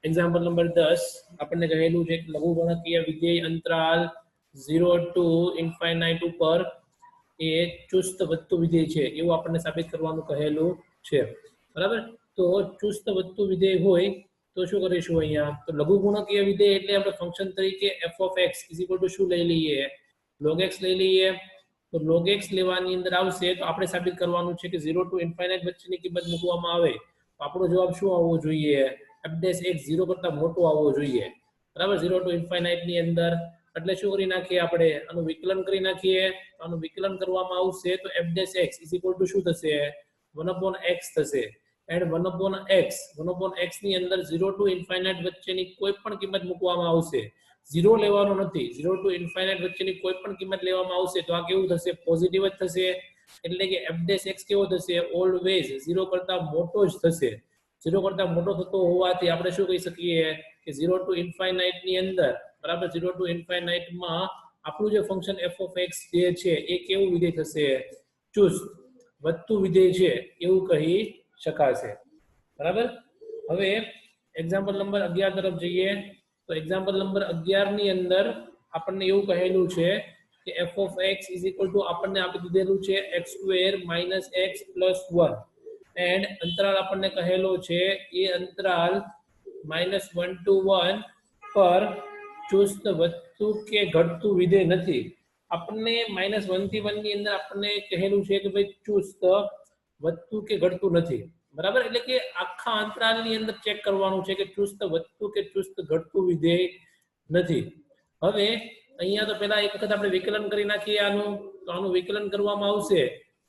Example number 10 આપણને કહેલું છે કે લઘુગુણકીય વિધેય અંતરાલ 0 to ઇન્ફાઇનાઇટ ઉપર એ ચુસ્ત વધતું વિધેય છે એવું આપણને સાબિત કરવાનું કહેલું છે બરાબર। તો ચુસ્ત વધતું વિધેય હોય તો શું કરીશું અહીંયા તો લઘુગુણકીય વિધેય એટલે આપણે ફંક્શન તરીકે f of x શું લઈ લઈએ log x લઈ લઈએ તો log x લેવાની અંદર આવશે તો આપણે સાબિત કરવાનું છે કે 0 to ઇન્ફાઇનાઇટ વચ્ચેની કિંમત મૂકવામાં આવે તો આપણો જવાબ શું આવવો જોઈએ f dash x 0 કરતા મોટો આવવો જોઈએ બરાબર 0 to ઇન્ફાઇનાઇટ ની અંદર એટલે શું કરી નાખીએ આપણે આનું વિકલન કરી નાખીએ તો આનું વિકલન કરવામાં આવશે તો f dash x શું થશે 1/x થશે એન્ડ 1/x ની અંદર 0 to ઇન્ફાઇનાઇટ વચ્ચેની કોઈ પણ કિંમત મૂકવામાં આવશે 0 લેવાનો નથી 0 to ઇન્ફાઇનાઇટ વચ્ચેની કોઈ પણ કિંમત લેવામાં આવશે તો આ કેવું થશે પોઝિટિવ જ થશે એટલે કે f dash x કેવો થશે ઓલવેઝ 0 કરતા મોટો જ થશે 0 કરતા મોટો થતો હોવાથી આપણે શું કહી શકીએ કે 0 to ઇન્ફાઇનાઇટ ની અંદર બરાબર 0 to ઇન્ફાઇનાઇટ માં આપણું જે ફંક્શન f of x જે છે એ કેવું વિધેય થશે ચુસ્ત વધતું વિધેય છે એવું કહી શકાશે બરાબર। હવે એક્ઝામ્પલ નંબર 11 તરફ જઈએ તો એક્ઝામ્પલ નંબર 11 ની અંદર આપણને એવું કહેલું છે કે f of x આપણને આપી દીધેલું છે x² - x + 1 એન્ડ અંતરાલ આપણને કહેલો છે એ અંતરાલ -1 to 1 પર ચુસ્ત વધતું કે ઘટતું વિધેય નથી આપણને -1 થી 1 ની અંદર આપણને કહેલું છે કે ભાઈ ચુસ્ત વધતું કે ઘટતું નથી બરાબર એટલે કે આખા અંતરાલની અંદર ચેક કરવાનું છે કે ચુસ્ત વધતું કે ચુસ્ત ઘટતું વિધેય નથી। હવે અહીંયા તો પહેલા એક વખત આપણે વિકલન કરી નાખીએ આનું તો આનું વિકલન કરવામાં આવશે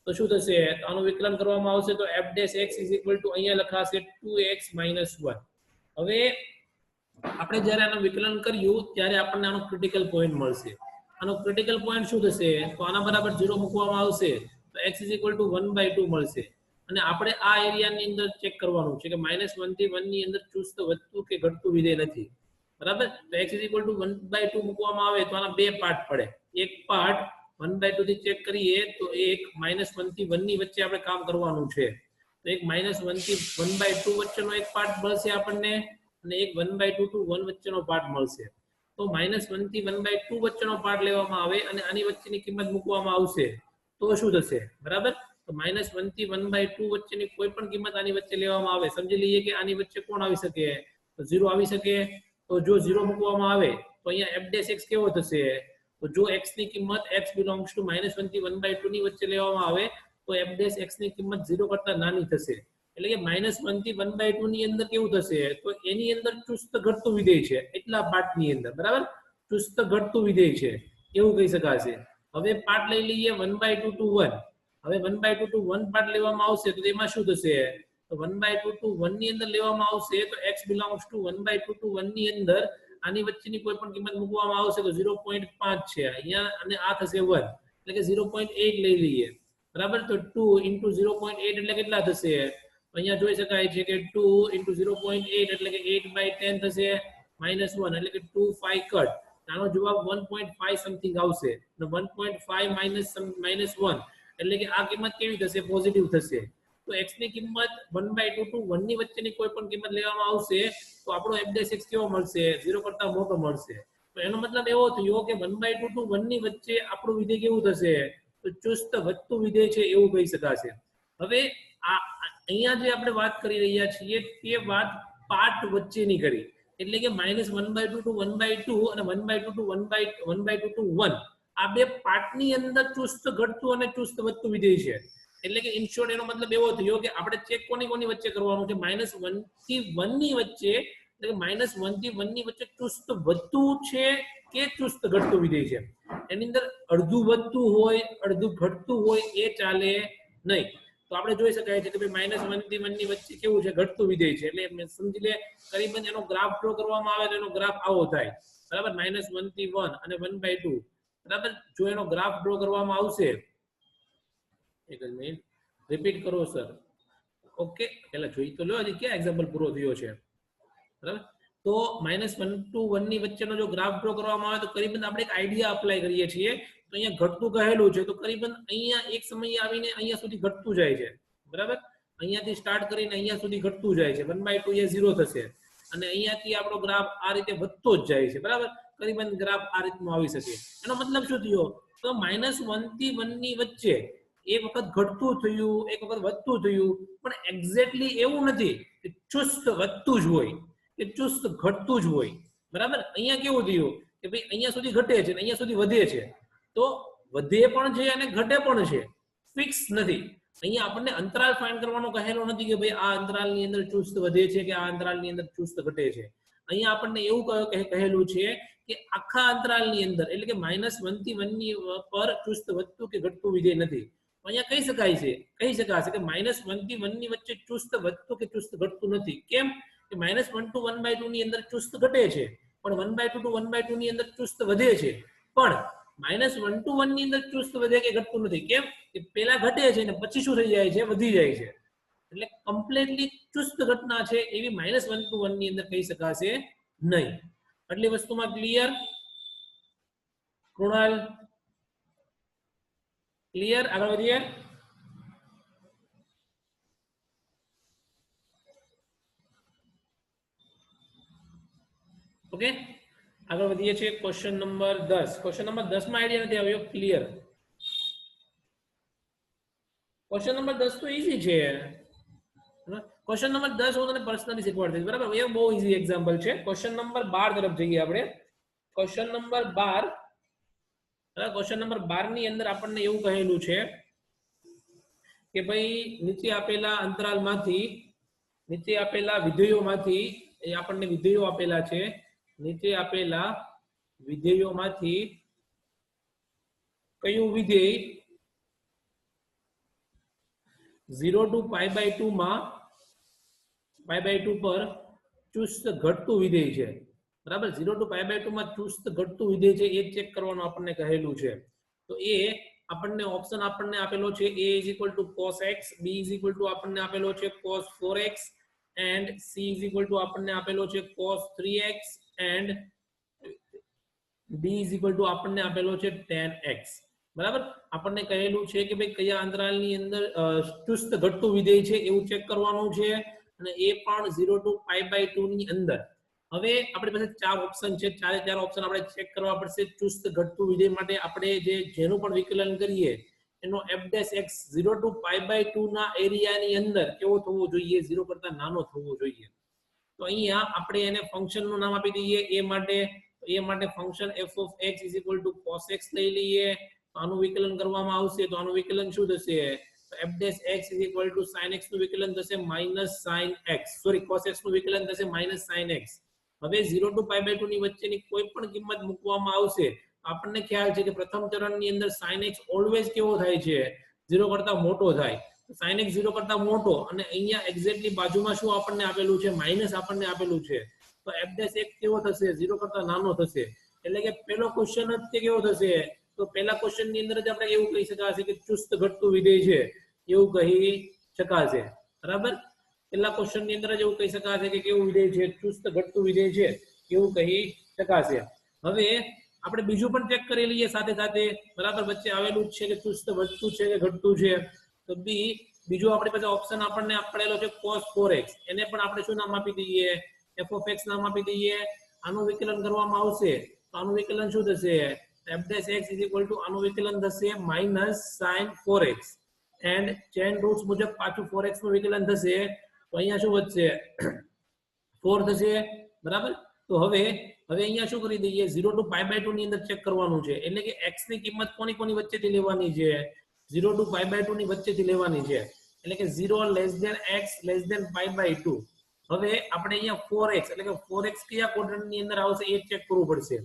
તો શું થશે તો આનું વિકલન કરવામાં આવશે તો f dash x અહીંયા લખાશે 2x - 1 હવે આપણે જ્યારે આનું વિકલન કર્યું ત્યારે આપણને આનો ક્રિટિકલ પોઈન્ટ મળશે આનો ક્રિટિકલ પોઈન્ટ શું થશે તો આના બરાબર 0 મૂકવામાં આવશે તો x 1/2 મળશે અને આપણે આ એરિયાની અંદર ચેક કરવાનું છે કે -1 થી 1 ની અંદર ચુસ્ત વધતું કે ઘટતું વિધેય નથી બરાબર તો x 1/2 મૂકવામાં આવે તો આના બે પાર્ટ પડે એક પાર્ટ 1/2 થી ચેક કરીએ તો એક -1 થી 1 ની વચ્ચે આપણે કામ કરવાનું છે તો એક -1 થી 1/2 વચ્ચેનો એક પાર્ટ મળશે આપણને અને એક 1/2 to 1 વચ્ચેનો પાર્ટ મળશે તો -1 થી 1/2 વચ્ચેનો પાર્ટ લેવામાં આવે અને આની વચ્ચેની કિંમત મૂકવામાં આવશે તો શું થશે બરાબર તો -1 થી 1/2 વચ્ચેની કોઈ પણ કિંમત આની વચ્ચે લેવામાં આવે સમજી લઈએ કે આની વચ્ચે કોણ આવી શકે તો 0 આવી શકે તો જો 0 મૂકવામાં આવે તો અહીંયા f dash x કેવો થશે તો જો x ની કિંમત x belongs to -1 થી 1/2 ની વચ્ચે લેવામાં આવે તો f dash x ની કિંમત 0 કરતા નાની થશે એટલે કે -1 થી 1/2 ની અંદર કેવું થશે તો એની અંદર ચુસ્ત ઘટતું વિધેય છે એટલા પાર્ટ ની અંદર બરાબર ચુસ્ત ઘટતું વિધેય છે એવું કહી શકાશે। હવે પાર્ટ લઈ લઈએ 1/2 to 1 હવે 1/2 to 1 પાર્ટ લેવામાં આવશે તો એમાં શું થશે તો 1/2 to 1 ની અંદર લેવામાં આવશે તો x belongs to 1/2 to 1 ની અંદર આની વચ્ચેની કોઈ પણ કિંમત મૂકવામાં આવશે તો 0.5 છે અહીંયા અને આ થશે 1 એટલે કે 0.8 લઈ લઈએ બરાબર તો 2 into 0.8 એટલે કેટલા થશે અહીંયા જોઈ શકાય છે કે 2 into 0.8 એટલે કે 8/10 થશે -1 એટલે કે 2 5 કટ આનો જવાબ 1.5 સમથિંગ આવશે અને 1.5 - 1 એટલે કે આ કિંમત કેવી થશે પોઝિટિવ થશે તો x ની કિંમત 1/2 to 1 ની વચ્ચેની કોઈ પણ કિંમત લેવામાં આવશે તો આપણો f dash x કેવો મળશે 0 કરતા મોટો મળશે તો એનો મતલબ એવો થયો કે 1/2 to 1 ની વચ્ચે આપણું વિધેય કેવું થશે તો ચુસ્ત વધતું વિધેય છે એવું કહી શકાશે। હવે આ અહીંયા જે આપણે વાત કરી રહ્યા છીએ તે વાત પાર્ટ વચ્ચેની કરી એટલે કે -1/2 to 1/2 અને 1/2 to 1/2 to 1 આ બે પાર્ટની અંદર ચુસ્ત ઘટતું અને ચુસ્ત વધતું વિધેય છે એટલે કે ઇન શોર્ટ એનો મતલબ એવો થયો કે આપણે ચેક કોની વચ્ચે કરવાનું છે -1 થી 1 ની વચ્ચે એટલે કે -1 થી 1 ની વચ્ચે ચુસ્ત વધતું છે કે ચુસ્ત ઘટતું વિધેય છે એની અંદર અડધું વધતું હોય અડધું ઘટતું હોય એ ચાલે નહીં તો આપણે જોઈ શકાય છે કે ભાઈ -1 થી 1 ની વચ્ચે કેવું છે ઘટતું વિધેય છે એટલે સમજી લે કરીબન એનો ગ્રાફ ડ્રો કરવામાં આવે તો એનો ગ્રાફ આવો થાય બરાબર -1 થી 1 અને 1/2 બરાબર જો એનો ગ્રાફ ડ્રો કરવામાં આવશે એક મિનિટ રિપીટ કરો સર ઓકે પહેલા જોઈ તો લો હજી ક્યાં એક્ઝામ્પલ પૂરો થયો છે બરાબર તો -1 to 1 ની વચ્ચેનો જો ગ્રાફ ડ્રો કરવામાં આવે તો કરીબન આપણે એક આઈડિયા અપ્લાય કરીએ છીએ તો અહીંયા ઘટતું કહેલું છે તો કરીબન અહીંયા એક સમય આવીને અહીંયા સુધી ઘટતું જાય છે બરાબર અહીંયાથી સ્ટાર્ટ કરીને અહીંયા સુધી ઘટતું જાય છે 1/2 એ 0 થશે અને અહીંયાથી આપણો ગ્રાફ આ રીતે વધતો જ જાય છે, બરાબર. કરીબન ગ્રાફ આ રીતનો આવી શકે. એનો મતલબ શું થયો? તો -1 થી 1 ની વચ્ચે એક વખત ઘટતું થયું, એક વખત વધતું થયું, પણ એક્ઝેક્ટલી એવું નથી કે ચુસ્ત વધતું જ હોય કે ચુસ્ત ઘટતું જ હોય, બરાબર. અહીંયા કેવું થયું કે ભાઈ અહીંયા સુધી ઘટે છે અને અહીંયા સુધી વધે છે, તો વધે પણ છે અને ઘટે પણ છે, ફિક્સ નથી. અહીંયા આપણને અંતરાલ ફાઇન્ડ કરવાનો કહેલો નથી કે ભાઈ આ અંતરાલની અંદર ચુસ્ત વધે છે કે આ અંતરાલની અંદર ચુસ્ત ઘટે છે. અહીંયા આપણને એવું કહેલું છે કે આખા અંતરાલની અંદર એટલે કે -1 થી 1 ની પર ચુસ્ત વધતું કે ઘટતું વિધેય નથી. અહીંયા કહી શકાશે કે -1 થી 1 ની વચ્ચે ચુસ્ત વધતું કે ચુસ્ત ઘટતું નથી. કેમ કે -1 to 1/2 ની અંદર ચુસ્ત ઘટે છે, પણ 1/2 to 1/2 ની અંદર ચુસ્ત વધે છે, પણ -1 to 1 ની અંદર ચુસ્ત વધે કે ઘટતું નથી. કેમ કે પેલા ઘટે છે ને પછી શું થઈ જાય છે? વધી જાય છે. એટલે કમ્પ્લીટલી ચુસ્ત ઘટના છે એવી -1 to 1 ની અંદર કહી શકાશે નહીં. આટલી વસ્તુમાં ક્લિયર? કૃણાલ ક્લિયર? આગળ વધીએ. ઓકે, આગળ વધીએ છીએ. Question number 10. ક્વેશ્ચન નંબર 10 માં આઈડિયા નથી આવ્યો. ક્લિયર? ક્વેશ્ચન નંબર 10 તો ઈઝી છે. ક્વેશ્ચન નંબર 10 હું તને પર્સનલી શીખવાડી દઈશ, બરાબર. એ બહુ ઈઝી એક્ઝામ્પલ છે. ક્વેશ્ચન નંબર 12 તરફ જઈએ આપણે. ક્વેશ્ચન નંબર 12, ક્વેશ્ચન નંબર 12 ની અંદર આપણને એવું કહેલું છે કે ભાઈ નીચે આપેલા અંતરાલમાંથી, નીચે આપેલા વિધેયોમાંથી, એ આપણને વિધેયો આપેલા છે, નીચે આપેલા વિધેયોમાંથી કયું વિધેય 0 to π/2 માં π/2 પર ચુસ્ત ઘટતું વિધેય છે, બરાબર. 0 to π/2 માં ચુસ્ત ઘટતું વિધેય છે એ ચેક કરવાનું આપણને કહેલું છે. તો એ આપણને ઓપ્શન આપણને આપેલો છે a = cos x, b = આપણને આપેલો છે cos 4x and c = આપણને આપેલો છે cos 3x and d = આપણને આપેલો છે tan x, બરાબર. આપણને કહેલું છે કે ભાઈ કયા અંતરાલની અંદર ચુસ્ત ઘટતું વિધેય છે એવું ચેક કરવાનું છે, અને એ પણ 0 to π/2 ની અંદર. હવે આપણી પાસે 4 ઓપ્શન છે, ચારે 4 ઓપ્શન આપણે ચેક કરવા પડશે. ચુસ્ત ઘટતું વિધેય માટે આપણે જેનું પણ વિકલન કરીએ એનો f' 0 to π/2 ના એરિયાની અંદર કેવો થવો જોઈએ? 0 કરતા નાનો થવો જોઈએ. તો અહીંયા આપણે એને ફંક્શનનું નામ આપી દઈએ એ માટે. એ માટે function f of x = cos x લઈ લઈએ. તો આનું વિકલન કરવામાં આવશે તો આનું વિકલન શું થશે? f' x = sin x નું વિકલન થશે -sin x, sorry cos x નું વિકલન થશે -sin x. હવે 0 to π/2 ની વચ્ચેની કોઈ પણ કિંમત મૂકવામાં આવશે. આપણને ખ્યાલ છે કે પ્રથમ ચરણની અંદર sin x ઓલવેઝ કેવો થાય છે? 0 કરતા મોટો થાય. sin x 0 કરતા મોટો, અને અહીંયા એક્ઝેક્ટલી બાજુમાં શું આપણને આપેલું છે? માઈનસ આપણને આપેલું છે. તો f' કેવો થશે? 0 કરતા નાનો થશે. એટલે કે પહેલો ક્વેશ્ચન જ તે કેવો થશે? તો પહેલા ક્વેશ્ચન ની અંદર જ આપણે એવું કહી શકાશે કે ચુસ્ત ઘટતું વિધેય છે એવું કહી શકાશે, બરાબર. પહેલા ક્વેશ્ચન ની અંદર જ એવું કહી શકાશે કે કેવું વિધેય છે? ચુસ્ત ઘટતું વિધેય છે એવું કહી શકાશે. હવે આપણે બીજું પણ ચેક કરી લઈએ સાથે સાથે, બરાબર. વચ્ચે આવેલું છે કે ચુસ્ત વધતું છે કે ઘટતું છે. તો બી બીજું આપણી પાસે ઓપ્શન આપણને આપેલો છે cos 4x. એને પણ આપણે શું નામ આપી દઈએ? f of x નામ આપી દઈએ. આનું વિકલન કરવામાં આવશે તો આનું વિકલન શું થશે? f' = આનું વિકલન થશે -sin 4x, and chain roots મુજબ પાછું 4x નું વિકલન થશે તો અહીંયા શું વધશે? 4 થશે, બરાબર. તો હવે અહીંયા શું કરી દઈએ? 0 to π/2 ની અંદર ચેક કરવાનું છે. એટલે કે x ની કિંમત કોની વચ્ચેથી લેવાની છે? 0 to π/2 ની વચ્ચેથી લેવાની છે. એટલે કે 0 x π/2. હવે આપણે અહીંયા 4x એટલે કે 4x કયા ક્વોડ્રન્ટ ની અંદર આવશે એ ચેક કરવું પડશે.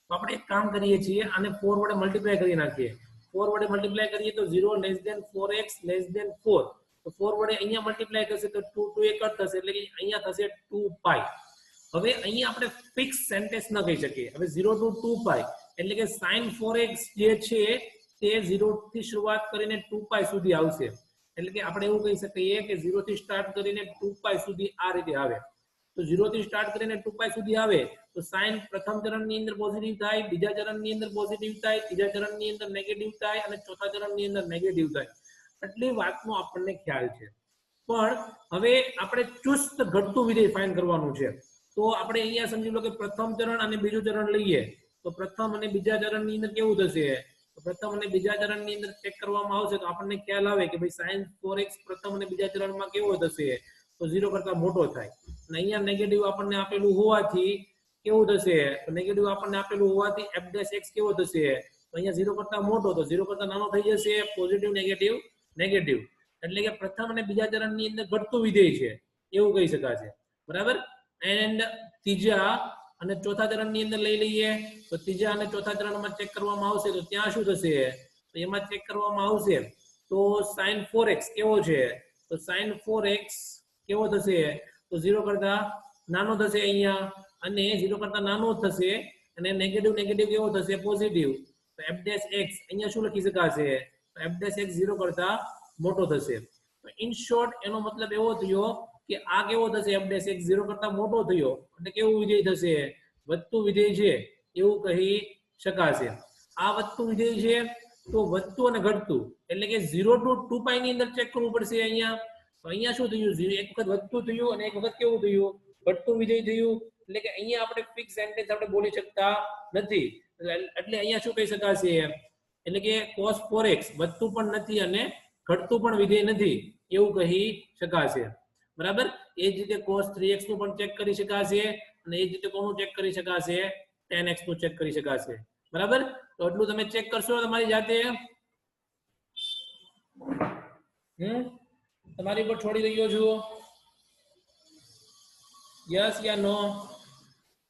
તો આપણે એક કામ કરીએ છીએ, આને 4 વડે મલ્ટીપ્લાય કરી નાખીએ. 4 વડે મલ્ટીપ્લાય કરીએ તો 0 4x 4. તો 4 વડે અહીંયા મલ્ટીપ્લાય થશે તો 2 2 1 થશે, એટલે કે અહીંયા થશે 2π. હવે અહીંયા આપણે ફિક્સ સેન્ટેન્સ ન કહી શકીએ. હવે 0 to 2π એટલે કે sin 4x જે છે તે 0 થી શરૂઆત કરીને 2π સુધી આવશે. એટલે કે આપણે એવું કહી શકીએ કે 0 થી સ્ટાર્ટ કરીને 2π સુધી આ રીતે આવે. તો 0 થી સ્ટાર્ટ કરીને 2π સુધી આવે તો sin પ્રથમ ચરણની અંદર પોઝિટિવ થાય, બીજા ચરણની અંદર પોઝિટિવ થાય, ત્રીજા ચરણની અંદર નેગેટિવ થાય અને ચોથા ચરણની અંદર નેગેટિવ થાય. એટલી વાતનો આપણને ખ્યાલ છે. પણ હવે આપણે ચુસ્ત ઘટતું વિધેય ફાઇન્ડ કરવાનું છે. તો આપણે અહીંયા સમજી લો કે પ્રથમ ચરણ અને બીજું ચરણ લઈએ તો પ્રથમ અને બીજા ચરણની અંદર કેવું થશે? તો પ્રથમ અને બીજા ચરણની અંદર ચેક કરવામાં આવશે તો આપણને ખ્યાલ આવે કે ભાઈ sin 4x પ્રથમ અને બીજા ચરણમાં કેવો થશે? તો 0 કરતા મોટો થાય. અને અહીંયા નેગેટિવ આપણને આપેલું હોવાથી કેવું થશે? તો નેગેટિવ આપણને આપેલું હોવાથી f' x કેવો થશે? તો અહીંયા 0 કરતા મોટો, તો 0 કરતા નાનો થઈ જશે. પોઝિટિવ નેગેટિવ નેગેટિવ, એટલે કે પ્રથમ અને બીજા ચરણની અંદર ઘટતું વિધેય છે એવું કહી શકાશે. બરાબર. એન્ડ ત્રીજા અને ચોથા ચરણની અંદર લઈ લઈએ તો ત્રીજા અને ચોથા ચરણમાં ચેક કરવામાં આવશે તો ત્યાં શું થશે? તો એમાં ચેક કરવામાં આવશે તો sin 4x કેવો છે? તો sin 4x કેવો થશે? તો 0 કરતા નાનો થશે અહીંયા, અને 0 કરતા નાનો થશે, અને નેગેટિવ નેગેટિવ કેવો થશે? પોઝિટિવ. તો f' અહીંયા શું લખી શકાશે? તો f' 0 કરતા મોટો થશે. તો ઇન શોર્ટ એનો મતલબ એવો થયો કે આ કેવો થશે? f' 0 કરતા મોટો થયો એટલે કેવું વિધેય થશે? વધતું વિધેય છે એવું કહી શકાશે. આ વધતું વિધેય છે તો વધતું અને ઘટતું એટલે કે 0 to 2π ની અંદર ચેક કરવું પડશે અહીંયા. તો અહીંયા શું થયું? એક વખત વધતું થયું અને એક વખત કેવું થયું? ઘટતું વિધેય થયું. એટલે કે અહીંયા આપણે ફિક્સ સેન્ટેન્સ આપણે બોલી શકતા નથી. એટલે અહીંયા શું કહી શકાશે? એટલે કે cos 4x વધતું પણ નથી અને ઘટતું પણ વિધેય નથી એવું કહી શકાશે. બરાબર. એ જ રીતે cos 3x નું પણ ચેક કરી શકાશે, અને એ જ રીતે કોનું ચેક કરી શકાશે? tan x નું ચેક કરી શકાશે. બરાબર. તો એટલું તમે ચેક કરશો તમારી જાતે. તમારી પર છોડી રહ્યો છું. યસ યા નો?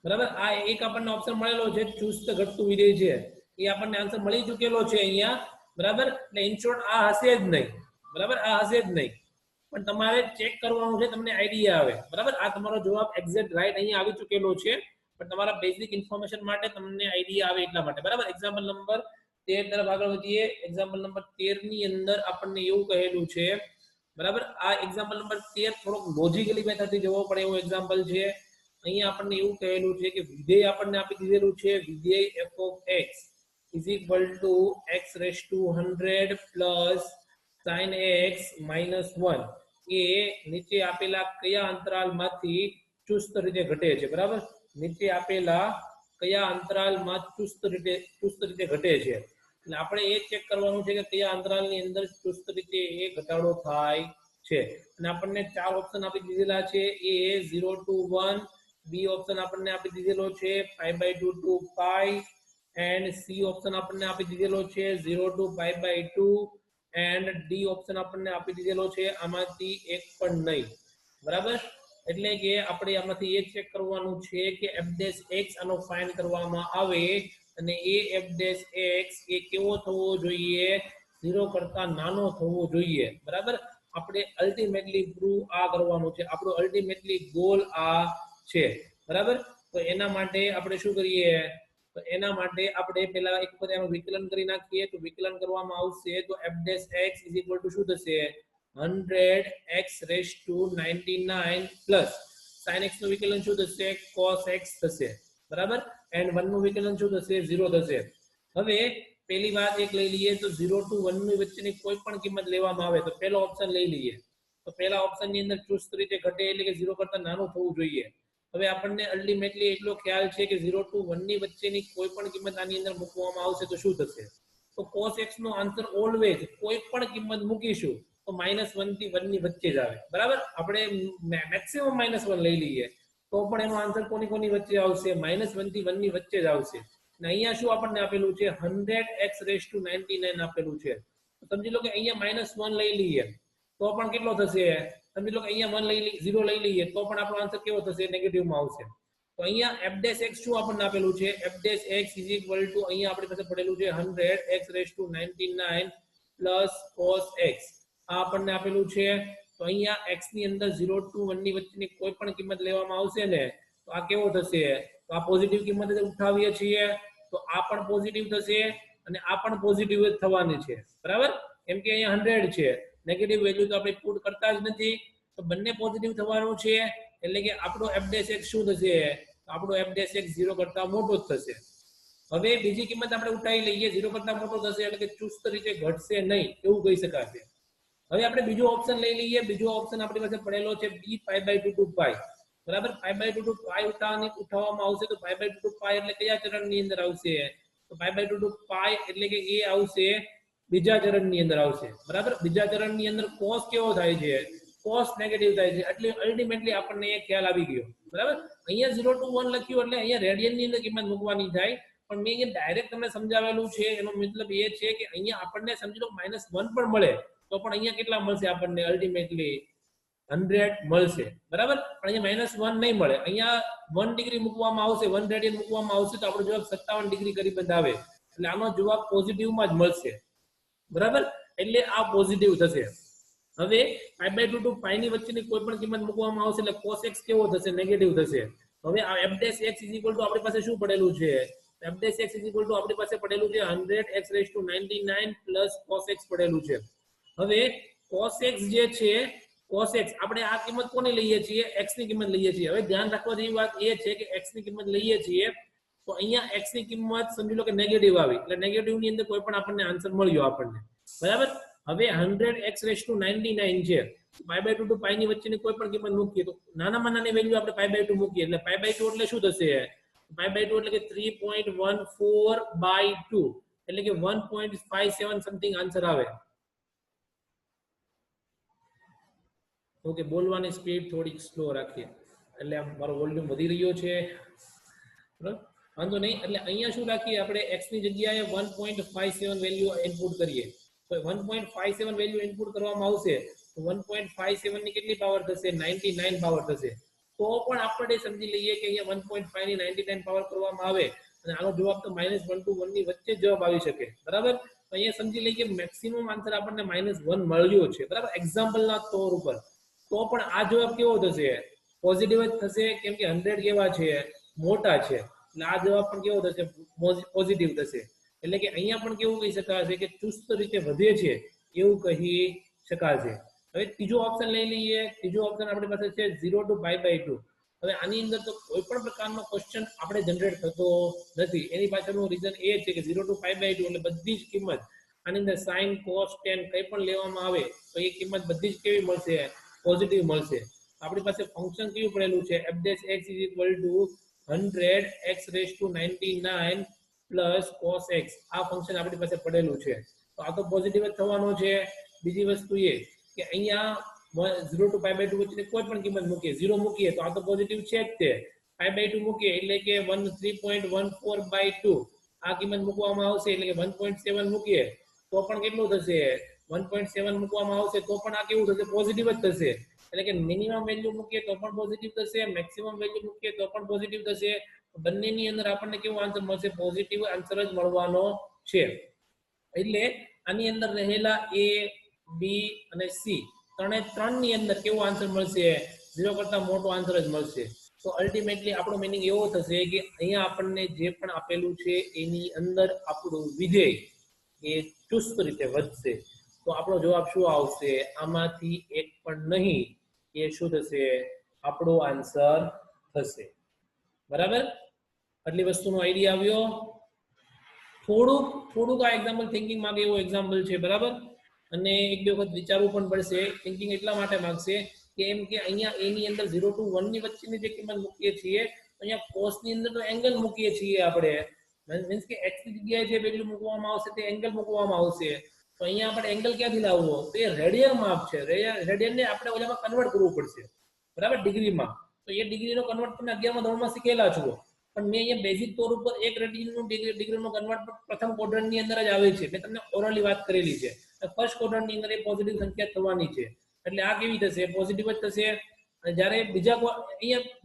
બરાબર. આ એક આપણને ઓપ્શન મળેલો છે ચુસ્ત ઘટતું વિધેય છે, એ આપણને આન્સર મળી ચૂકેલો છે અહીંયા. બરાબર. એટલે ઇન શોર્ટ આ હશે જ નહીં. બરાબર. આ હશે જ નહીં, પણ તમારે ચેક કરવાનું છે, તમને આઈડિયા આવે. બરાબર. આ તમારો જવાબ એક્ઝેક્ટ રાઈટ અહીંયા આવી ચૂકેલો છે, પણ તમારા બેઝિક ઇન્ફોર્મેશન માટે તમને આઈડિયા આવે એટલા માટે. બરાબર. એક્ઝામ્પલ નંબર 13 તરફ આગળ વધીએ. એક્ઝામ્પલ નંબર 13 ની અંદર આપણને એવું કહેલું છે. બરાબર. આ એક્ઝામ્પલ નંબર 13 થોડોક લોજિકલી મેથડથી જવો પડે એવું એક્ઝામ્પલ છે. અહીંયા આપણને એવું કહેલું છે કે વિધેય આપણને આપી દીધેલું છે. વિધેય f of x is equal to x raised to 100 plus sin x minus 1 એ નીચે આપેલા કયા અંતરાલમાંથી ચુસ્ત રીતે ઘટે છે? બરાબર. નીચે આપેલા કયા અંતરાલમાં ચુસ્ત રીતે ઘટે છે? એટલે આપણે એ ચેક કરવાનું છે કે કયા અંતરાલની અંદર ચુસ્ત રીતે એ ઘટાડો થાય છે. અને આપણને ચાર ઓપ્શન આપી દીધેલા છે. એ 0 to 1, બી ઓપ્શન આપણને આપી દીધેલો છે π/2 to π, એન્ડ સી ઓપ્શન આપણને આપી દીધેલો છે 0 to π/2, એન્ડ ડી ઓપ્શન આપણને આપી દીધેલો છે આમાંથી એક પણ નહીં. બરાબર. એટલે કે આપણે આમાંથી એ ચેક કરવાનું છે કે f' આનો ફાઇન્ડ કરવામાં આવે અને એ f' એ કેવો થવો જોઈએ? 0 કરતા નાનો થવો જોઈએ. બરાબર. આપણે અલ્ટિમેટલી પ્રૂવ આ કરવાનું છે. આપણો અલ્ટિમેટલી ગોલ આ છે. બરાબર. તો એના માટે આપણે શું કરીએ? તો એના માટે આપણે પહેલા એક વખત એનું વિકલન કરી નાખીએ. તો વિકલન કરવામાં આવશે તો f' is equal to શું થશે? 100x raised to 99 plus sin x નું વિકલન શું થશે? cos x થશે. બરાબર. એન્ડ 1 નું વિકલન શું થશે? 0 થશે. હવે પહેલી વાત એક લઈ લઈએ તો 0 to 1 ની વચ્ચેની કોઈ પણ કિંમત લેવામાં આવે તો પહેલો ઓપ્શન લઈ લઈએ. તો પહેલા ઓપ્શન ની અંદર ચુસ્ત રીતે ઘટે એટલે કે 0 કરતા નાનું થવું જોઈએ. હવે આપણને અલ્ટિમેટલી એટલો ખ્યાલ છે કે 0 to 1 ની વચ્ચેની કોઈ પણ કિંમત આની અંદર મૂકવામાં આવશે તો શું થશે? તો cos x નો આન્સર ઓલવેઝ કોઈ પણ કિંમત મૂકીશું તો -1 થી 1 ની વચ્ચે જ આવે. બરાબર. આપણે મેક્સિમમ -1 લઈ લઈએ તો પણ એનો આન્સર કોની વચ્ચે આવશે? -1 થી 1 ની વચ્ચે જ આવશે. અને અહીંયા શું આપણને આપેલું છે? 100x raised to 99 આપેલું છે. તો સમજી લો કે અહીંયા -1 લઈ લઈએ તો પણ કેટલો થશે? સમજી લો કે અહીંયા 0 લઈ લઈએ તો પણ આપણો આન્સર કેવો થશે? નેગેટિવ માં આવશે. તો અહીંયા f' શું આપણને આપેલું છે? f' is equal to અહીંયા આપણી પાસે પડેલું છે 100x raised to 99 plus cos x. આ આપણને આપેલું છે. તો અહીંયા x ની અંદર 0 to 1 ની વચ્ચેની કોઈ પણ કિંમત લેવામાં આવશે ને તો આ કેવો થશે? તો આ પોઝિટિવ કિંમત જ ઉઠાવીએ છીએ તો આ પણ પોઝિટિવ થશે અને આ પણ પોઝિટિવ જ થવાની છે. બરાબર. કેમ કે અહીંયા 100 છે, નેગેટિવ વેલ્યુ તો આપણે પુટ કરતા જ નથી, તો બંને પોઝિટિવ થવાનું છે. એટલે કે આપણો f' શું થશે? આપણો f' 0 કરતા મોટો જ થશે. હવે બીજી કિંમત આપણે ઉઠાવી લઈએ. 0 કરતા મોટો થશે એટલે કે ચુસ્ત રીતે ઘટશે નહીં એવું કહી શકાશે. હવે આપણે બીજો ઓપ્શન લઈ લઈએ. બીજો ઓપ્શન આપણી પાસે પડેલો છે b π/2 to π. બરાબર π/2 ટુ પાઈ ઉઠાવવામાં આવશે તો π/2 ટુ પાઈ એટલે કયા ચરણની અંદર આવશે તો π/2 ટુ પાઈ એટલે કે એ આવશે બીજા ચરણની અંદર આવશે બરાબર બીજા ચરણની અંદર cos કેવો થાય છે cos નેગેટિવ થાય છે એટલે અલ્ટિમેટલી આપણને એ ખ્યાલ આવી ગયો બરાબર અહીંયા 0 to 1 લખ્યું એટલે અહીંયા રેડિયન ની અંદર કિંમત મૂકવાની થાય પણ મેં અહીંયા ડાયરેક્ટ તમને સમજાવેલું છે એનો મતલબ એ છે કે અહીંયા આપણને સમજી લો -1 પણ મળે તો પણ અહીંયા કેટલા મળશે આપણને અલ્ટિમેટલી 100 મળશે બરાબર પણ અહીંયા -1 નહીં મળે અહીંયા 1 ડિગ્રી મૂકવામાં આવશે 1 રેડિયન મૂકવામાં આવશે તો આપણો જવાબ 57 ડિગ્રી કરી બંધાવે એટલે આનો જવાબ પોઝિટિવ માં જ મળશે બરાબર એટલે આ પોઝિટિવ થશે હવે π/2 ટુ પાઈ ની વચ્ચેની કોઈ પણ કિંમત મૂકવામાં આવશે એટલે cos x કેવો થશે નેગેટિવ થશે હવે આ f' x આપણી પાસે શું પડેલું છે f' x આપણી પાસે પડેલું છે 100x⁻99 cos x પડેલું છે હવે cos x જે છે cos x આપણે આ કિંમત કોની લઈએ છીએ x ની કિંમત લઈએ છીએ હવે ધ્યાન રાખવા જેવી વાત એ છે કે x ની કિંમત લઈએ છીએ તો અહીંયા x ની કિંમત સમજી લો કે નેગેટિવ આવી એટલે નેગેટિવ ની અંદર કોઈ પણ આપણને આન્સર મળ્યો આપણને બરાબર હવે 100x⁻99 છે π/2 ટુ પાઈ ની વચ્ચેની કોઈ પણ કિંમત મૂકીએ તો નાનામાં નાની વેલ્યુ આપણે π/2 મૂકીએ એટલે π/2 એટલે શું થશે π/2 એટલે કે 3.14/2 એટલે કે 1.57 સમથિંગ આન્સર આવે ઓકે બોલવાની સ્પીડ થોડી સ્લો રાખીએ એટલે મારો વોલ્યુમ વધી રહ્યો છે બરાબર વાંધો નહીં એટલે અહીંયા શું રાખીએ આપણે x ની જગ્યાએ 1.57 વેલ્યુ ઇનપુટ કરીએ તો 1.57 વેલ્યુ ઇનપુટ કરવામાં આવશે તો 1.57 ની કેટલી પાવર થશે 99 પાવર થશે તો પણ આપણે સમજી લઈએ કે અહીંયા 1.5 ની 99 પાવર કરવામાં આવે અને આનો જવાબ તો -1 to 1 ની વચ્ચે જવાબ આવી શકે બરાબર તો અહીંયા સમજી લઈએ કે મેક્સિમમ આન્સર આપણને -1 મળ્યો છે બરાબર એક્ઝામ્પલના તौर ઉપર તો પણ આ જવાબ કેવો થશે પોઝિટિવ જ થશે કેમ કે 100 કેવા છે મોટા છે એટલે આ જવાબ પણ કેવો થશે પોઝિટિવ થશે એટલે કે અહીંયા પણ કેવું કહી શકાશે કે ચુસ્ત રીતે વધે છે એવું કહી શકાશે હવે ત્રીજો ઓપ્શન લઈ લઈએ ત્રીજો ઓપ્શન આપણી પાસે છે 0 to π/2 હવે આની અંદર તો કોઈ પણ પ્રકારનો ક્વેશ્ચન આપણે જનરેટ થતો નથી એની પાછળનું રીઝન એ છે કે 0 to π/2 એટલે બધી જ કિંમત આની અંદર sin cos tan કંઈ પણ લેવામાં આવે તો એ કિંમત બધી જ કેવી મળશે પોઝિટિવ મળશે આપણી પાસે ફંક્શન કેવું પડેલું છે f'(x) = 100x⁻99 cos x આ ફંક્શન આપણી પાસે પડેલું છે તો આ તો પોઝિટિવ જ થવાનો છે બીજી વસ્તુ એ કે અહીંયા 0 to π/2 વચ્ચે કોઈ પણ કિંમત મૂકીએ 0 મૂકીએ તો આ તો પોઝિટિવ છે જ તે π/2 મૂકીએ એટલે કે 3.14/2 આ કિંમત મૂકવામાં આવશે એટલે કે 1.7 મૂકીએ તો પણ કેટલું થશે 1.7 મૂકવામાં આવશે તો પણ આ કેવું થશે પોઝિટિવ જ થશે એટલે કે મિનિમમ વેલ્યુ મૂકીએ તો પણ પોઝિટિવ થશે મેક્સિમમ વેલ્યુ મૂકીએ તો પણ પોઝિટિવ થશે બંનેની અંદર આપણને કેવો આન્સર મળશે પોઝિટિવ આન્સર જ મળવાનો છે એટલે આની અંદર રહેલા a b અને c ત્રણની અંદર કેવો આન્સર મળશે 0 કરતા મોટો આન્સર જ મળશે તો અલ્ટિમેટલી આપણો મીનિંગ એવો થશે કે અહીંયા આપણને જે પણ આપેલું છે એની અંદર આપણું વિધેય એ ચુસ્ત રીતે વધશે તો આપણો જવાબ શું આવશે આમાંથી એક પણ નહીં એ શું થશે આપણો આન્સર થશે બરાબર આટલી વસ્તુનો આઈડિયા આવ્યો થોડુંક આ એક્ઝામ્પલ થિંકિંગ માંગે એવો એક્ઝામ્પલ છે બરાબર અને એક બે વખત વિચારવું પણ પડશે થિંકિંગ એટલા માટે માંગશે કે એમ કે અહીંયા a ની અંદર 0 to 1 ની વચ્ચેની જે કિંમત મૂકીએ છીએ તો અહીંયા cos ની અંદર તો એંગલ મૂકીએ છીએ આપણે મીન્સ કે x ની જગ્યાએ જે વેલ્યુ મૂકવામાં આવશે તે એંગલ મૂકવામાં આવશે તો અહીંયા આપણે એંગલ ક્યાંથી લાવવો તો એ રેડિયન માપ છે રેડિયન ને આપણે ઓલામાં કન્વર્ટ કરવું પડશે બરાબર ડિગ્રીમાં તો એ ડિગ્રીનો કન્વર્ટ તમે 11મા ધોરણમાં શીખેલા છો પણ મેં અહીંયા બેઝિક તौर ઉપર એક રેડિયનનું ડિગ્રીનો કન્વર્ટ પ્રથમ ક્વોડ્રન્ટની અંદર જ આવે છે મેં તમને ઓરલી વાત કરેલી છે ફર્સ્ટ ક્વોડ્રન્ટની અંદર એ પોઝિટિવ સંખ્યા થવાની છે એટલે આ કેવી થશે પોઝિટિવ જ થશે અને જ્યારે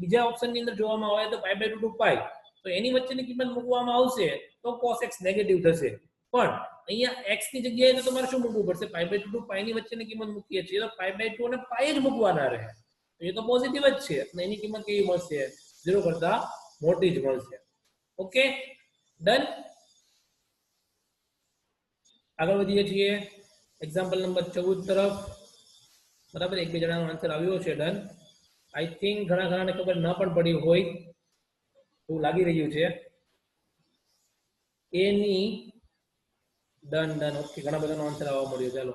બીજા ઓપ્શનની અંદર જોવામાં આવે તો π/2 to પાઈ તો એની વચ્ચેની કિંમત મૂકવામાં આવશે તો cos x નેગેટિવ થશે પણ અહીંયા x ની જગ્યાએ તો તમારે શું મૂકવું પડશે π/2 to પાઈ ની વચ્ચેની કિંમત મૂકીએ છીએ તો π/2 અને પાઈ જ મૂકવાના રહે તો એ તો પોઝિટિવ જ છે અને એની કિંમત કેવી મળશે 0 કરતા મોટી જ મળશે ઓકે ડન આગળ વધીએ છીએ એક્ઝામ્પલ નંબર 14 તરફ બરાબર એક બે જણાનો આન્સર આવ્યો છે ડન આઈ થિંક ઘણાને ખબર ન પણ પડી હોય એવું લાગી રહ્યું છે એ ની ડન ઓકે ઘણા બધાનો આન્સર આવવા મળ્યો ચાલો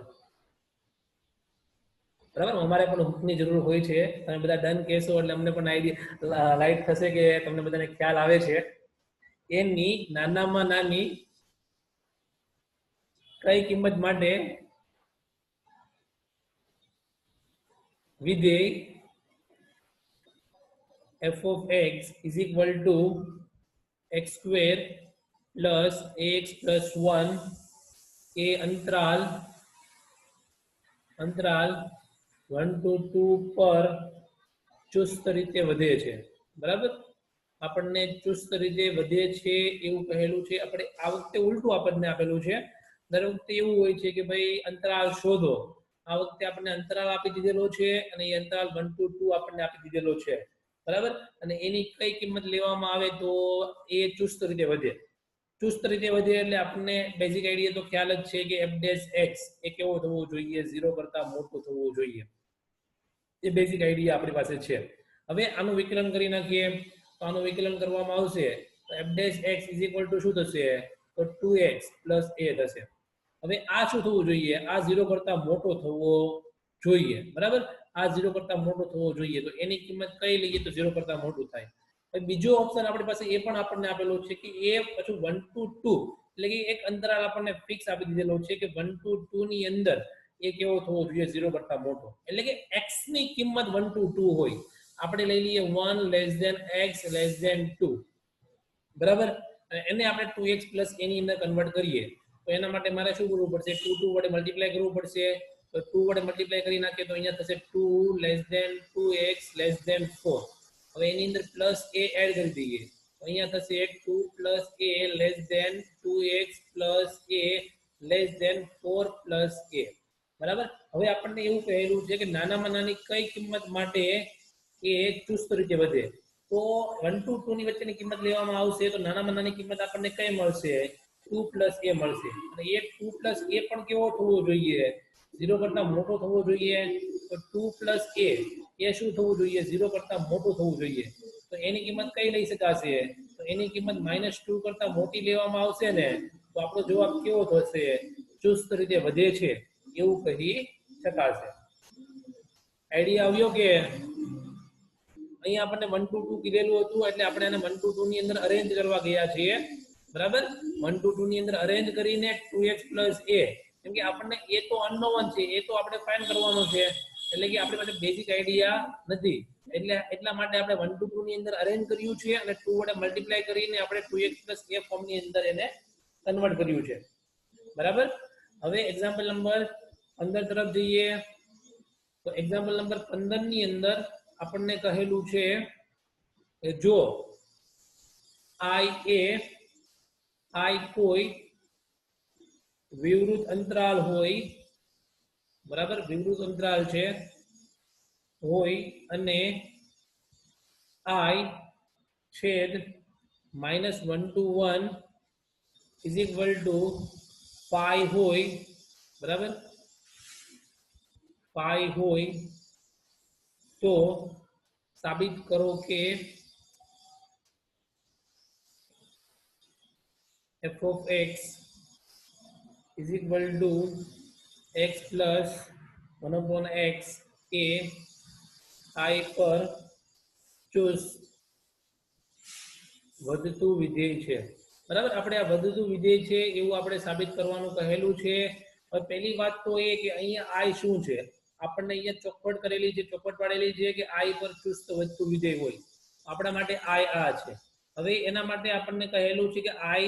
બરાબર, અમારે પણ હૂકની જરૂર હોય છે. તમે બધા ડન કહેશો એટલે અમને પણ આઈડિયા લાઈટ થશે કે તમને બધાને ખ્યાલ આવે છે. એની નાનામાં નાની કઈ કિંમત માટે વિધેય f of x is equal to x square plus ax plus 1 એ અંતરાલ 1 to 2 પર ચુસ્ત રીતે વધે છે. બરાબર, આપણને ચુસ્ત રીતે વધે છે એવું કહેલું છે. આપણે આ વખતે ઉલટું આપણને આપેલું છે. દર વખતે એવું હોય છે કે ભાઈ અંતરાલ શોધો. આ વખતે આપણને અંતરાલ આપી દીધેલો છે અને એ અંતરાલ 1 to 2 આપણને આપી દીધેલો છે. બરાબર, અને એની કઈ કિંમત લેવામાં આવે તો એ ચુસ્ત રીતે વધે. ચુસ્ત રીતે વધે એટલે આપણને બેઝિક આઈડિયા તો ખ્યાલ જ છે કે f ડેશ x એ કેવો થવો જોઈએ, 0 કરતા મોટો થવો જોઈએ. એ બેઝિક આઈડિયા આપણી પાસે છે. હવે આનું વિકલન કરી નાખીએ તો આનું વિકલન કરવામાં આવશે તો f dash x is equal to શું થશે તો 2x પ્લસ a થશે. હવે આ શું થવું જોઈએ, આ 0 કરતા મોટો થવો જોઈએ. બરાબર, આ 0 કરતા મોટો થવો જોઈએ. તો એની કિંમત કઈ લઈએ તો 0 કરતા મોટું થાય. બીજો ઓપ્શન આપણી પાસે એ પણ આપણને આપેલો છે કે એ પછી 1 to 2 એટલે કે એક અંતરાલ આપણને ફિક્સ આપી દીધેલો છે કે 1 to 2 ની અંદર એ કેવો થવો જોઈએ 0 કરતા મોટો. એટલે કે x ની કિંમત 1 to 2 હોય. આપણે લઈ લઈએ 1 less than x less than 2. બરાબર, એને આપણે 2x પ્લસ a ની અંદર કન્વર્ટ કરીએ તો એના માટે મારે શું કરવું પડશે, 2 2 વડે મલ્ટીપ્લાય કરવું પડશે. તો 2 વડે મલ્ટીપ્લાય કરી નાખીએ તો અહીંયા થશે 2 less than 2x less than 4. હવે એની અંદર પ્લસ a એડ કરી દઈએ તો અહીંયા થશે 2 plus a less than 2x plus a less than 4 plus a. બરાબર, હવે આપણને એવું કહેલું છે કે નાનામાં નાની કઈ કિંમત માટે એ ચુસ્ત રીતે વધે. તો 1 to 2 ની વચ્ચેની કિંમત લેવામાં આવશે તો નાનામાં નાની કિંમત આપણને કઈ મળશે 2 પ્લસ a મળશે. અને એ 2 પ્લસ a પણ કેવો થવો જોઈએ 0 કરતા મોટો થવો જોઈએ. તો 2 પ્લસ a એ શું થવું જોઈએ 0 કરતા મોટું થવું જોઈએ. તો એની કિંમત કઈ લઈ શકાશે તો એની કિંમત -2 કરતા મોટી લેવામાં આવશે ને તો આપણો જવાબ કેવો થશે ચુસ્ત રીતે વધે છે એવું કહી શકાશે. આઈડિયા આવ્યો કે અહીંયા આપણને 1 to 2 કીધેલું હતું એટલે આપણે એને 1 to 2 ની અંદર અરેન્જ કરવા ગયા છીએ. બરાબર, 1 to 2 ની અંદર અરેન્જ કરીને 2x a, કેમ કે આપણને એ તો અનનોન છે, એ તો આપણે ફાઇન્ડ કરવાનો છે. એટલે કે આપણી પાસે બેઝિક આઈડિયા નથી એટલે એટલા માટે આપણે 1 to 2 ની અંદર અરેન્જ કર્યું છે અને 2 વડે મલ્ટીપ્લાય કરીને આપણે 2x a ફોર્મ ની અંદર એને કન્વર્ટ કર્યું છે. બરાબર, હવે એક્ઝામ્પલ નંબર 15 તરફ જઈએ તો એક્ઝામ્પલ નંબર 15 ની અંદર આપણને કહેલું છે કે જો i કોઈ વિવૃત અંતરાલ હોય. બરાબર, વિવૃત અંતરાલ છે હોય અને i છેદ -1 to 1 is equal to pi હોય. બરાબર, pi હોય તો સાબિત કરો કે f of x is equal to x plus 1 upon x A i પર ચુસ્ત વધતું વિધેય છે. બરાબર, આપણે આ વધતું વિધેય છે એવું આપણે સાબિત કરવાનું કહેલું છે. હવે પહેલી વાત તો એ કે અહીંયા i શું છે, આપણને અહીંયા ચોખવટ કરેલી છે, ચોખવટ પાડેલી છે કે i પર ચુસ્ત વધતું વિધેય હોય. આપણા માટે i આ છે. હવે એના માટે આપણને કહેલું છે કે i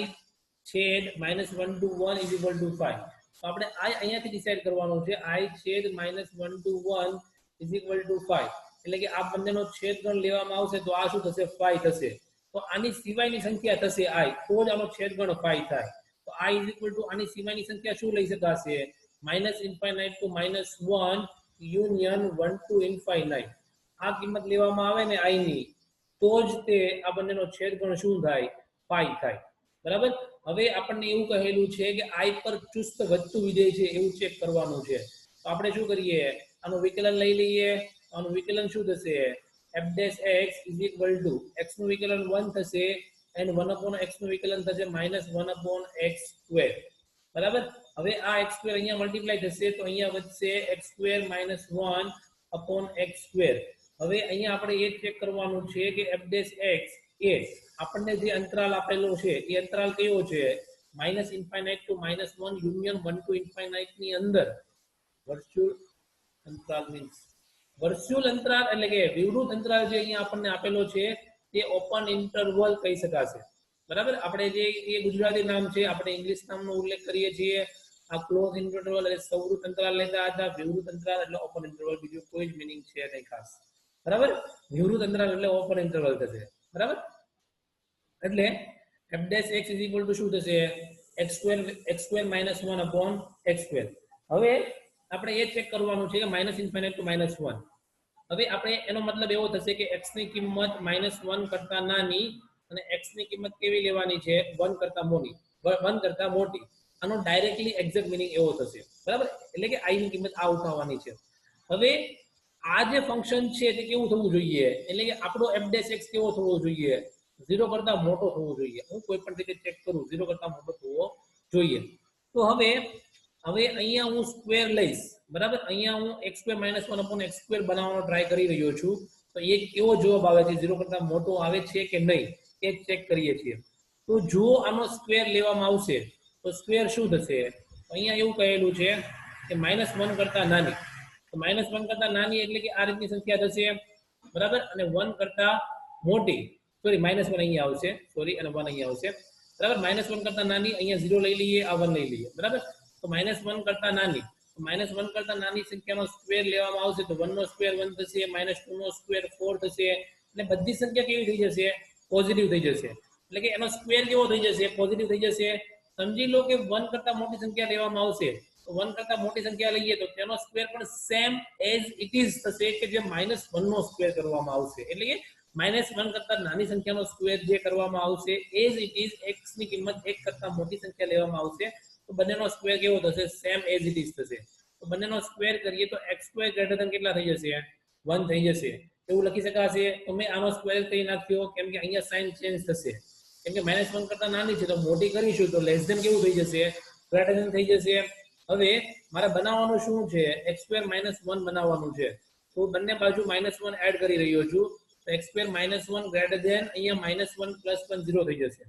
છેદ -1 to 1 is equal to 5. તો આપણે i અહીંયાથી ડિસાઈડ કરવાનું છે. i છેદ -1 to 1 is equal to 5 એટલે કે આ બંનેનો છેદગણ લેવામાં આવશે તો આ શું થશે 5 થશે. તો આની સિવાયની સંખ્યા થશે i તો જ આનો છેદગણ 5 થાય. તો i is equal to આની સિવાયની સંખ્યા શું લઈ શકાશે -∞ to -1 યુનિયન 1 to ∞. આ કિંમત લેવામાં આવે ને i ની તો જ તે આ બંનેનો છેદગણ શું થાય 5 થાય. બરાબર, હવે આપણને એવું કહેલું છે કે i પર ચુસ્ત વધતું વિધેય છે એવું ચેક કરવાનું છે. તો આપણે શું કરીએ આનું વિકલન લઈ લઈએ. આનું વિકલન શું થશે f dash x is equal to x નું વિકલન 1 થશે and 1 upon x નું વિકલન થશે -1 upon x square. બરાબર, હવે આ x સ્ક્વેર અહીંયા મલ્ટીપ્લાય થશે તો અહીંયા વધશે x square minus 1 upon x square. હવે અહીંયા આપણે એ ચેક કરવાનું છે કે f ડેશ x એ આપણને જે અંતરાલ આપેલો છે એ અંતરાલ કયો છે minus infinite to minus 1 union 1 to infinite ની અંદર વર્ચ્યુઅલ અંતરાલ મીન્સ વર્ચ્યુઅલ અંતરાલ એટલે કે વિવૃત અંતરાલ જે અહીંયા આપણને આપેલો છે તે ઓપન ઇન્ટરવલ કહી શકાશે. બરાબર, આપણે જે એ ગુજરાતી નામ છે, આપણે ઇંગ્લિશ નામનો ઉલ્લેખ કરીએ છીએ. આ ક્લોઝ ઇન્ટરવલ એટલે સવૃત અંતરાલ લેતા હતા, વિવૃત અંતરાલ એટલે ઓપન ઇન્ટરવલ, બીજું કોઈ જ મીનિંગ છે નહીં ખાસ. બરાબર, વિવૃત અંતરાલ એટલે ઓપન ઇન્ટરવલ થશે. બરાબર, એટલે f dash x is equal to શું થશે x square minus 1 upon x square. હવે આપણે એ ચેક કરવાનું છે કે માઇનસ ઇન્ફાઇનાઇટ ટુ માઇનસ 1. હવે આપણે એનો મતલબ એવો થશે કે x ની કિંમત -1 કરતા નાની અને x ની કિંમત કેવી લેવાની છે 1 કરતા મોટી. આનો ડાયરેક્ટલી એક્ઝેક્ટ મીનિંગ એવો થશે. બરાબર, એટલે કે i ની કિંમત આ ઉઠાવવાની છે. હવે આ જે ફંક્શન છે તે કેવું થવું જોઈએ, એટલે કે આપણો f dash x કેવો થવો જોઈએ 0 કરતા મોટો થવો જોઈએ. હું કોઈ પણ રીતે ચેક કરું 0 કરતા મોટો થવો જોઈએ. તો હવે અહીંયા હું સ્ક્વેર લઈશ. બરાબર, અહીંયા હું x square minus 1 upon x square બનાવવાનો ટ્રાય કરી રહ્યો છું. તો એ કેવો જવાબ આવે છે 0 કરતા મોટો આવે છે કે નહીં એ ચેક કરીએ છીએ. તો જો આનો સ્ક્વેર લેવામાં આવશે તો સ્ક્વેર શું થશે, અહીંયા એવું કહેલું છે કે -1 કરતા નાની. તો -1 કરતા નાની એટલે કે આ રીતની સંખ્યા થશે. બરાબર, અને 1 કરતા મોટી, સોરી -1 અહીંયા આવશે, સોરી, અને 1 અહીંયા આવશે. બરાબર, -1 કરતા નાની, અહીંયા 0 લઈ લઈએ, આ 1 લઈ લઈએ. બરાબર, તો -1 કરતા નાની, -1 કરતા નાની સંખ્યાનો સ્ક્વેર લેવામાં આવશે તો 1 નો સ્ક્વેર 1 થશે, -2 નો સ્ક્વેર 4 થશે, અને બધી સંખ્યા કેવી થઈ જશે પોઝિટિવ થઈ જશે. એટલે કે એનો સ્ક્વેર કેવો થઈ જશે પોઝિટિવ થઈ જશે. સમજી લો કે 1 કરતા મોટી સંખ્યા લેવામાં આવશે તો 1 કરતા મોટી સંખ્યા લઈએ તો તેનો સ્ક્વેર પણ સેમ એઝ ઇટ ઇઝ થશે કે જે -1 નો સ્ક્વેર કરવામાં આવશે. એટલે કે -1 કરતા નાની સંખ્યાનો સ્ક્વેર જે કરવામાં આવશે એઝ ઇટ ઇઝ x ની કિંમત 1 કરતા મોટી સંખ્યા લેવામાં આવશે તો બંનેનો સ્ક્વેર કેવો થશે સેમ એઝ ઇટ ઇઝ થશે. તો બંનેનો સ્ક્વેર કરીએ તો x સ્ક્વેર ગ્રેટર ધેન કેટલા થઈ જશે 1 થઈ જશે. એવું લખી શકાશે. તો મેં આનો સ્ક્વેર કરી નાખ્યો કેમ કે અહીંયા સાઇન ચેન્જ થશે, કેમ કે -1 કરતા નાની છે તો મોટી કરીશું તો લેસ ધેન કેવું થઈ જશે ગ્રેટર ધેન થઈ જશે. હવે મારે બનાવવાનું શું છે x સ્ક્વેર -1 બનાવવાનું છે. તો બંને બાજુ -1 એડ કરી રહ્યો છું તો x સ્ક્વેર -1 ગ્રેટર ધેન અહીંયા -1 + 1 0 થઈ જશે.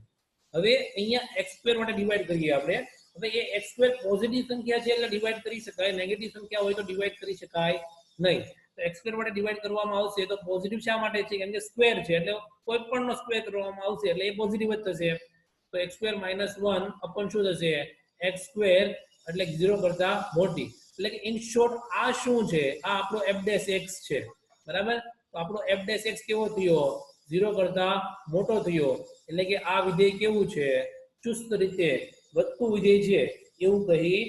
હવે અહીંયા x સ્ક્વેર માટે ડિવાઈડ કરીએ આપણે. હવે એ x સ્ક્વેર પોઝિટિવ સંખ્યા છે એટલે ડિવાઈડ કરી શકાય, નેગેટિવ સંખ્યા હોય તો ડિવાઈડ કરી શકાય નહીં. તો x સ્ક્વેર માટે ડિવાઈડ કરવામાં આવશે તો પોઝિટિવ શા માટે છે કેમ કે સ્ક્વેર છે એટલે કોઈ પણ નો સ્ક્વેર કરવામાં આવશે એટલે એ પોઝિટિવ જ થશે. તો x સ્ક્વેર -1 અપોન શું થશે x સ્ક્વેર એટલે 0 કરતા મોટી. એટલે કે ઇન શોર્ટ આ શું છે આ આપણો f dash x છે. બરાબર, તો આપણો f dash x કેવો થયો 0 કરતા મોટો થયો. એટલે કે આ વિધેય કેવું છે ચુસ્ત રીતે વધતું વિધેય છે એવું કહી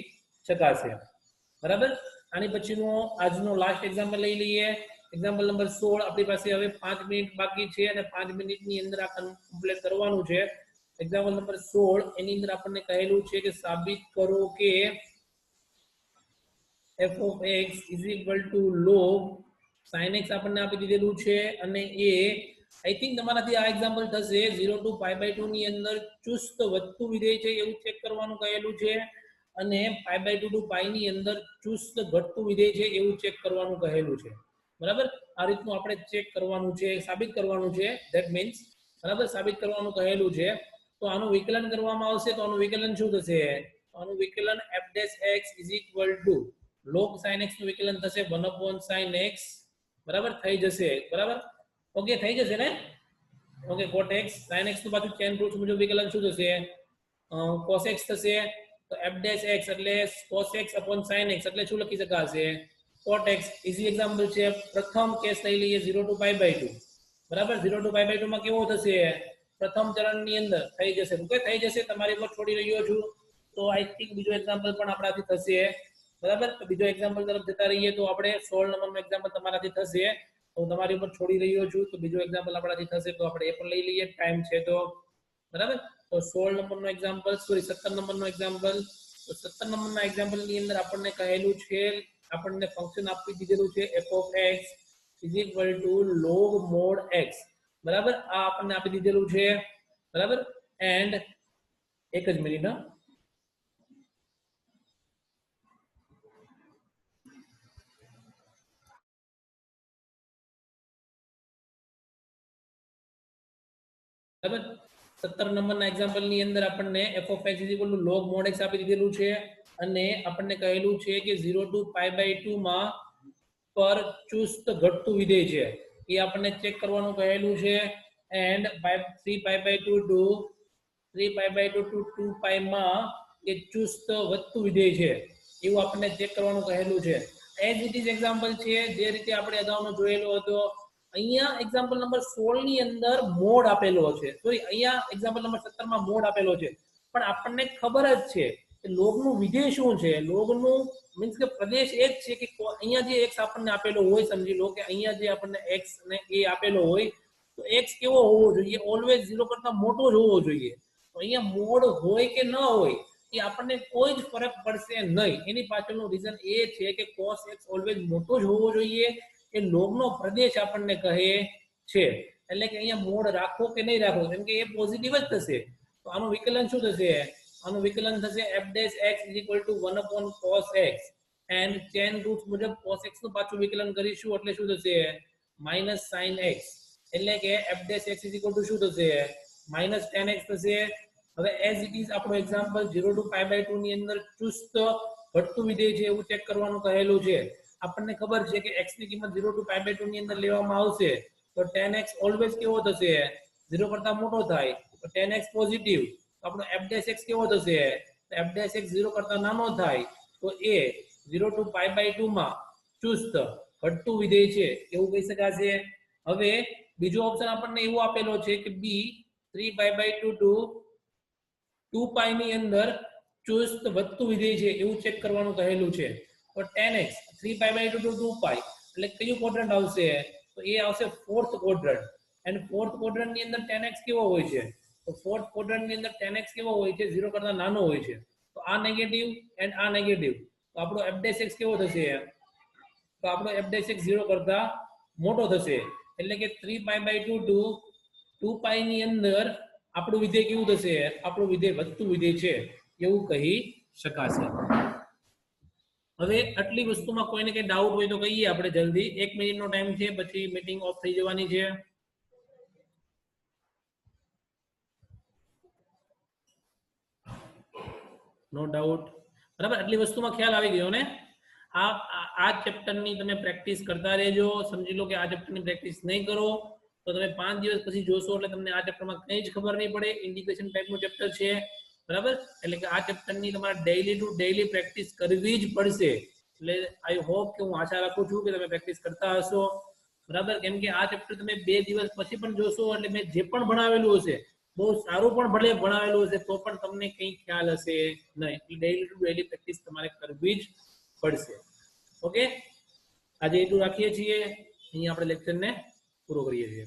શકાશે. બરાબર, આની પછીનો આજનો લાસ્ટ એક્ઝામ્પલ લઈ લઈએ. Example number 16. આપણી પાસે હવે 5 મિનિટ બાકી છે અને 5 મિનિટની અંદર આ કમ્પ્લીટ કરવાનું છે. એક્ઝામ્પલ નંબર 16 એની અંદર આપણને કહેલું છે કે સાબિત કરો કે f of x is equal to log sin x આપણને આપી દીધેલું છે અને એ આઈ થિંક તમારાથી આ એક્ઝામ્પલ થશે 0 to π/2 ની અંદર ચુસ્ત વધતું વિધેય છે એવું ચેક કરવાનું કહેલું છે અને π/2 to π ની અંદર ચુસ્ત ઘટતું વિધેય છે એવું ચેક કરવાનું કહેલું છે. બરાબર, આ રીતનું આપણે ચેક કરવાનું છે, સાબિત કરવાનું છે. ધેટ મીન્સ બરાબર સાબિત કરવાનું કહેલું છે. તો આનું વિકલન કરવામાં આવશે તો આનું વિકલન શું થશે, આનું વિકલન f dash x is equal to log sin x નું વિકલન થશે 1/sin x. બરાબર થઈ જશે. બરાબર, ઓકે થઈ જશે ને. Okay, cot x sin x નું પાછું ચેન રૂલ્સ મુજબ વિકલન શું થશે cos x થશે. તો f dash x એટલે cos x sin x એટલે શું લખી શકાશે cot x. ઈઝી એક્ઝામ્પલ છે. પ્રથમ કેસ લઈ લઈએ 0 to π/2. બરાબર, 0 to π/2 માં કેવો થશે પ્રથમ ચરણની અંદર થઈ જશે. ઓકે થઈ જશે, તમારી પર છોડી રહ્યો છું. તો આઈ થિંક બીજો એક્ઝામ્પલ પણ આપણાથી થશે. બરાબર, તો બીજો એક્ઝામ્પલ તરફ જતા રહીએ તો આપણે 16 નંબરનો એક્ઝામ્પલ તમારાથી થશે. હું તમારી ઉપર છોડી રહ્યો છું તો બીજો એક્ઝામ્પલ આપણાથી થશે તો આપણે એ પણ લઈ લઈએ ટાઈમ છે તો. બરાબર, તો 16 નંબરનો એક્ઝામ્પલ, સોરી 17 નંબરનો એક્ઝામ્પલ. તો 17 નંબરના એક્ઝામ્પલની અંદર આપણને કહેલું છે, આપણને ફંક્શન આપી દીધેલું છે f of x is equal to log mod x. બરાબર, આ આપણને આપી દીધેલું છે. બરાબર, એન્ડ એક જ મિનિટ બરાબર 17 નંબરના એક્ઝામ્પલ ની અંદર આપણને f(x) log mod x આપી દીધેલું છે અને આપણને કહેલું છે કે 0 to π/2 માં પર ચુસ્ત ઘટતું વિધેય છે એ આપણને ચેક કરવાનું કહેલું છે એન્ડ 3π/2 to 2π માં એ ચુસ્ત વધતું વિધેય છે એવું આપણને ચેક કરવાનું કહેલું છે એઝ ઇટ ઇઝ એક્ઝામ્પલ છે જે રીતે આપણે અગાઉનો જોયેલો હતો અહીંયા એક્ઝામ્પલ નંબર 16 ની અંદર મોડ આપેલો છે સોરી અહીંયા એક્ઝામ્પલ નંબર 17 માં મોડ આપેલો છે પણ આપણને ખબર જ છે કે લોગનું વિધેય શું છે લોગનું મીન્સ કે પ્રદેશ એ જ છે કે અહીંયા જે x આપણને આપેલો હોય સમજી લો કે અહીંયા જે આપણને x ને a આપેલો હોય તો x કેવો હોવો જોઈએ ઓલવેઝ 0 કરતા મોટો જ હોવો જોઈએ તો અહીંયા મોડ હોય કે ન હોય એ આપણને કોઈ જ ફરક પડશે નહીં એની પાછળનું રીઝન એ છે કે cos x ઓલવેઝ મોટો જ હોવો જોઈએ એ લોગનો પ્રદેશ આપણને કહે છે એટલે કે અહીંયા મોડ રાખો કે નહીં રાખો કેમ કે એ પોઝિટિવ જ થશે તો આનું વિકલન શું થશે આનું વિકલન થશે f(x) = 1 cos x and chain roots મુજબ cos x નું પાછું વિકલન કરીશું એટલે શું થશે -sin x એટલે કે f(x) = શું થશે -tan x થશે હવે એઝ ઇટ ઇઝ આપણો એક્ઝામ્પલ 0 to π/2 ની અંદર ચુસ્ત ઘટતું વિધેય છે એવું ચેક કરવાનું કહેલું છે આપણને ખબર છે કે x ની કિંમત 0 to π/2 ની અંદર લેવામાં આવશે તો tan x ઓલવેઝ કેવો થશે 0 કરતા મોટો થાય તો tan x પોઝિટિવ તો આપણો f(x) કેવો થશે તો f(x) 0 કરતા નાનો થાય તો એ 0 to π/2 માં ચુસ્ત ઘટતું વિધેય છે એવું કહી શકાશે હવે બીજો ઓપ્શન આપણને એવો આપેલો છે કે b 3π/2 to 2π ની અંદર ચુસ્ત વધતું વિધેય છે એવું ચેક કરવાનું કહેલું છે તો tan x 3π/2 to 2π એટલે કયું ક્વોડ્રન્ટ આવશે તો એ આવશે fourth quadrant and fourth quadrant ની અંદર tan x કેવો હોય છે તો ફોર્થ ક્વોડ્રન્ટ ની અંદર tan x કેવો હોય છે 0 કરતા નાનો હોય છે તો આ નેગેટિવ એન્ડ આ નેગેટિવ તો આપણો f(x) કેવો થશે તો આપણો f(x) 0 કરતા મોટો થશે એટલે કે 3π/2 to 2π ની અંદર આપણું વિધેય કેવું થશે આપણું વિધેય વધતું વિધેય છે એવું કહી શકાશે હવે આટલી વસ્તુમાં કોઈને કઈ ડાઉટ હોય તો કહીએ આપણે જલ્દી 1 મિનિટનો ટાઈમ છે પછી મીટિંગ ઓફ થઈ જવાની છે નો ડાઉટ બરાબર આટલી વસ્તુમાં ખ્યાલ આવી ગયો ને આ ચેપ્ટરની તમે પ્રેક્ટિસ કરતા રહેજો સમજી લો કે આ ચેપ્ટરની પ્રેક્ટિસ નહીં કરો તો તમે 5 દિવસ પછી જોશો એટલે તમને આ ચેપ્ટરમાં કંઈ જ ખબર નહીં પડે ઇન્ટિગ્રેશન ટાઈપનું ચેપ્ટર છે બરાબર એટલે કે આ ચેપ્ટરની તમારે ડેઈલી ટુ ડેઈલી પ્રેક્ટિસ કરવી જ પડશે એટલે આઈ હોપ કે હું આશા રાખું છું કે તમે પ્રેક્ટિસ કરતા હશો બરાબર કેમ કે આ ચેપ્ટર તમે 2 દિવસ પછી પણ જોશો એટલે મેં જે પણ ભણાવેલું હશે બહુ સારું પણ ભલે ભણાવેલું હશે તો પણ તમને કંઈ ખ્યાલ હશે નહીં એટલે ડેઈલી ટુ ડેઈલી પ્રેક્ટિસ તમારે કરવી જ પડશે ઓકે આજે એટલું રાખીએ છીએ અહીં આપણે લેક્ચરને પૂરો કરીએ છીએ